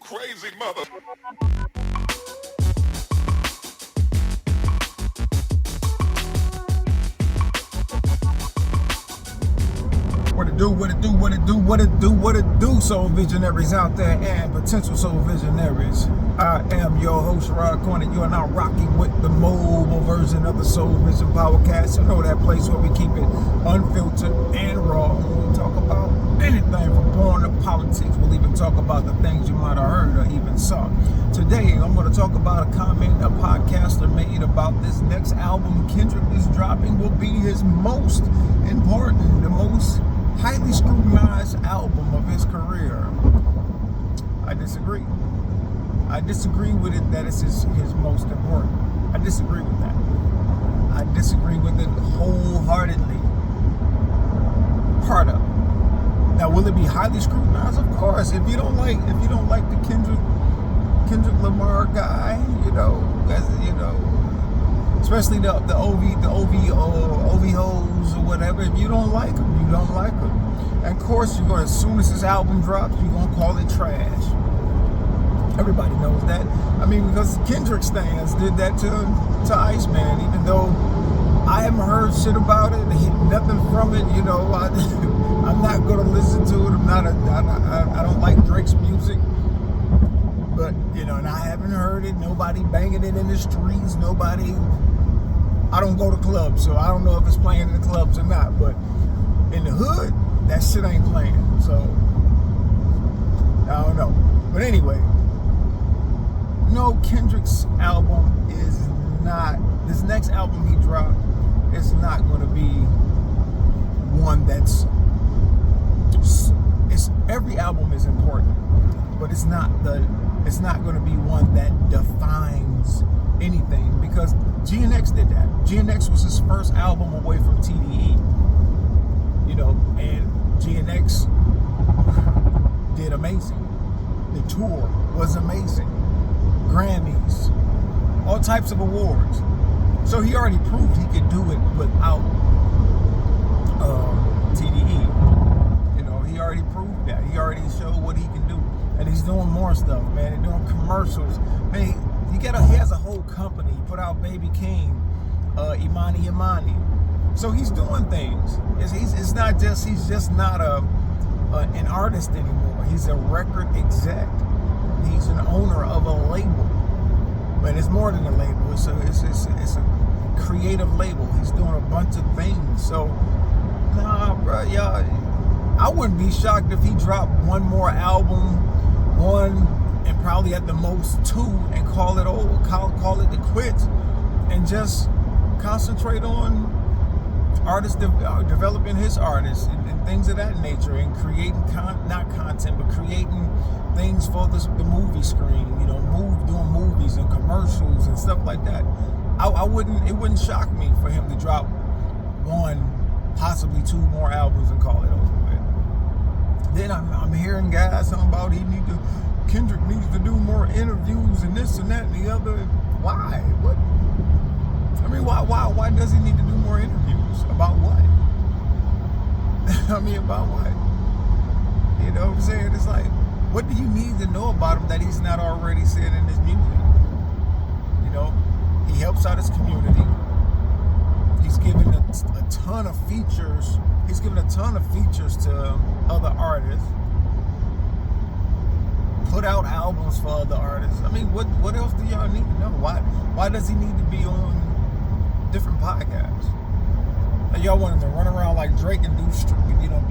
crazy mother. What it do, soul visionaries out there and potential soul visionaries. I am your host, Rod Cornett. You are now rocking with the mobile version of the Soul Vision Powercast. You know, that place where we keep it unfiltered and raw. We'll talk about anything from porn to politics. We'll even talk about the things you might have heard or even saw. Today, I'm going to talk about a comment a podcaster made about this next album Kendrick is dropping will be his most important, the most highly scrutinized album of his career. I disagree. I disagree with it that it's his most important. I disagree with that. I disagree with it wholeheartedly. Part of it. Now, will it be highly scrutinized? Of course. If you don't like the Kendrick Lamar guy, especially the OV hoes or whatever. If you don't like them, you don't like them. And of course, you're going, as soon as this album drops, you're going to call it trash. Everybody knows that. I mean, because Kendrick's stans did that to Iceman, even though I haven't heard shit about it, nothing from it. I'm not going to listen to it. I don't like Drake's music. But, and I haven't heard it. Nobody banging it in the streets. I don't go to clubs, so I don't know if it's playing in the clubs or not. But in the hood, that shit ain't playing. So, I don't know. But anyway, Kendrick's album is not, this next album he dropped, it's not going to be one every album is important, but it's not going to be one that defines anything, because GNX did that. GNX was his first album away from TDE, and GNX did amazing. The tour was amazing. Grammys, all types of awards. So he already proved he could do it without TDE. He already proved that. He already showed what he can do. And he's doing more stuff, man. He's doing commercials. Man, he has a whole company. He put out Baby King, Imani. So he's doing things. He's just not an artist anymore. He's a record exec. He's an owner of a label. But it's more than a label. It's a creative label. He's doing a bunch of things. So, bro, y'all, I wouldn't be shocked if he dropped one more album, and probably at the most two, and call it the quits, and just concentrate on developing his artists and things of that nature, and creating not content, but creating things for the movie screen. Doing movies and commercials and stuff like that. It wouldn't shock me for him to drop one, possibly two more albums and call it over with. Then I'm hearing guys talking about Kendrick needs to do more interviews and this and that and the other. Why? What? I mean, why does he need to do more interviews? About what? About what? You know what I'm saying? It's like, what do you need to know about him that he's not already said in his music? He helps out his community. He's given a ton of features. He's given a ton of features to other artists. Put out albums for other artists. What else do y'all need to know? Why does he need to be on different podcasts? Like, y'all want him to run around like Drake and be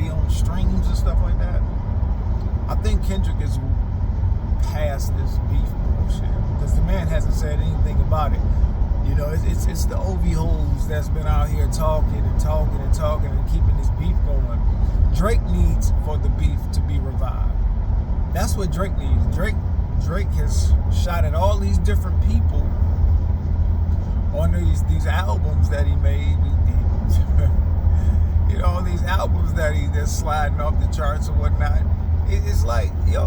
on streams and stuff like that? I think Kendrick is past this beef bullshit, because the man hasn't said anything about it. It's the OV hoes that's been out here talking and keeping this beef going. Drake needs for the beef to be revived. That's what Drake needs. Drake has shot at all these different people on these albums that he made. All these albums that's sliding off the charts or whatnot. It's like, you're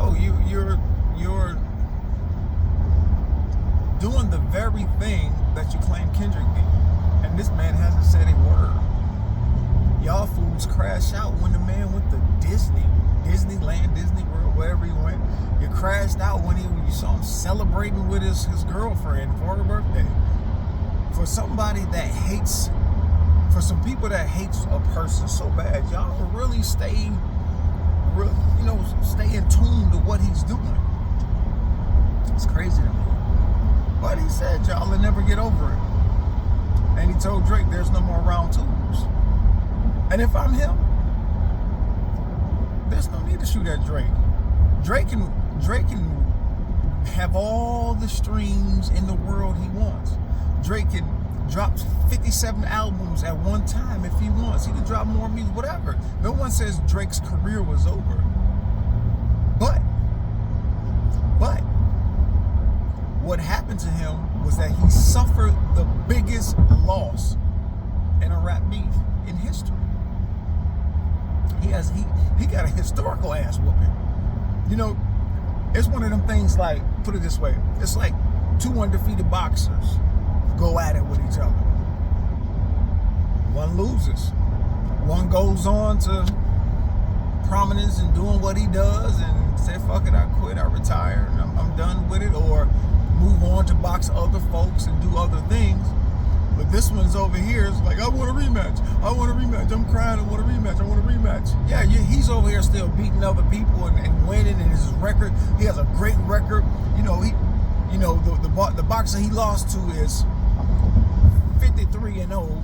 doing the very thing that you claim Kendrick did, and this man hasn't said a word. y'all fools crash out when the man went to Disneyland, Disney World, wherever he went. You crashed out when you saw him celebrating with his girlfriend for her birthday. For somebody that hates, for some people that hates a person so bad, y'all really stay in tune to what he's doing. It's crazy to me. But he said y'all will never get over it. And he told Drake there's no more round twos. And if I'm him, there's no need to shoot at Drake. Drake can have all the streams in the world he wants. Drake can drop 57 albums at one time if he wants. He can drop more music, whatever. No one says Drake's career was over. But what happened to him was that he suffered the biggest loss in a rap beef in history. He got a historical ass whooping. You know, it's one of them things like, put it this way, it's like two undefeated boxers go at it with each other. One loses. One goes on to prominence and doing what he does and say, fuck it, I quit, I retire, and I'm done with it, or move on to box other folks and do other things. But this one's over here, it's like, I want a rematch, I'm crying, I want a rematch. Yeah, he's over here still beating other people and winning, and his record, he has a great record. The boxer he lost to is 53-0,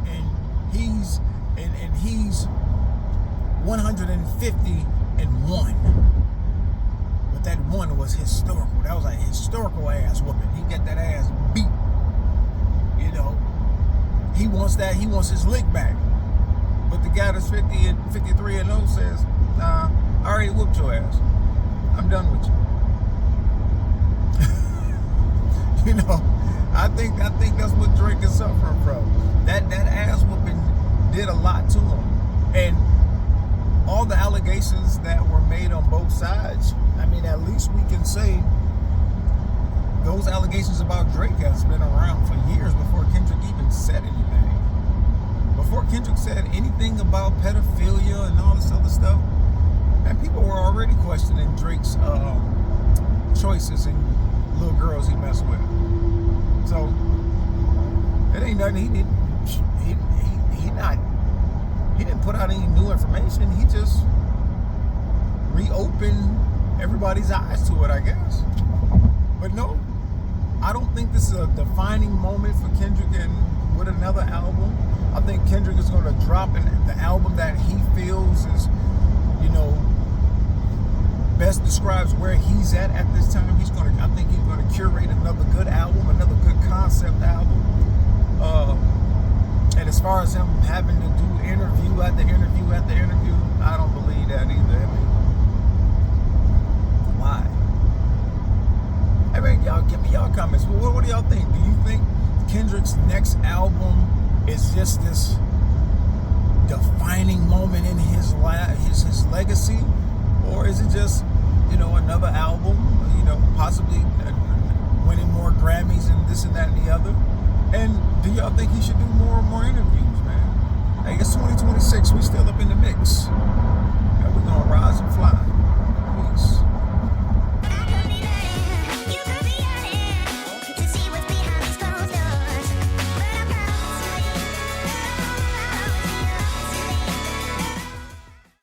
and he's 150-1. But that one was historical. That was a historical ass whooping. He got that ass beat. He wants that. He wants his lick back. But the guy that's 53-0 says, nah, I already whooped your ass. I'm done with you. I think that's what Drake is suffering from. That ass whooping did a lot to him. And all the allegations that were made on both sides, I mean, at least we can say those allegations about Drake has been around for years before Kendrick even said anything. Before Kendrick said anything about pedophilia and all this other stuff, and people were already questioning Drake's choices and little girls he messed with. So it ain't nothing. He didn't put out any new information. He just reopened everybody's eyes to it, I guess. But no, I don't think this is a defining moment for Kendrick and with another album. I think Kendrick is going to drop in the album that he feels is, best describes where he's at this time. I think he's going to curate another good album, another good concept album. And as far as him having to do interview after interview, I don't believe that either. I mean, why? I mean, y'all give me y'all comments. What do y'all think? Do you think Kendrick's next album is just this defining moment in his legacy, or is it just another album, possibly winning more Grammys and this and that and the other? And do y'all think he should do more interviews, man? Hey, it's 2026, we still up in the mix.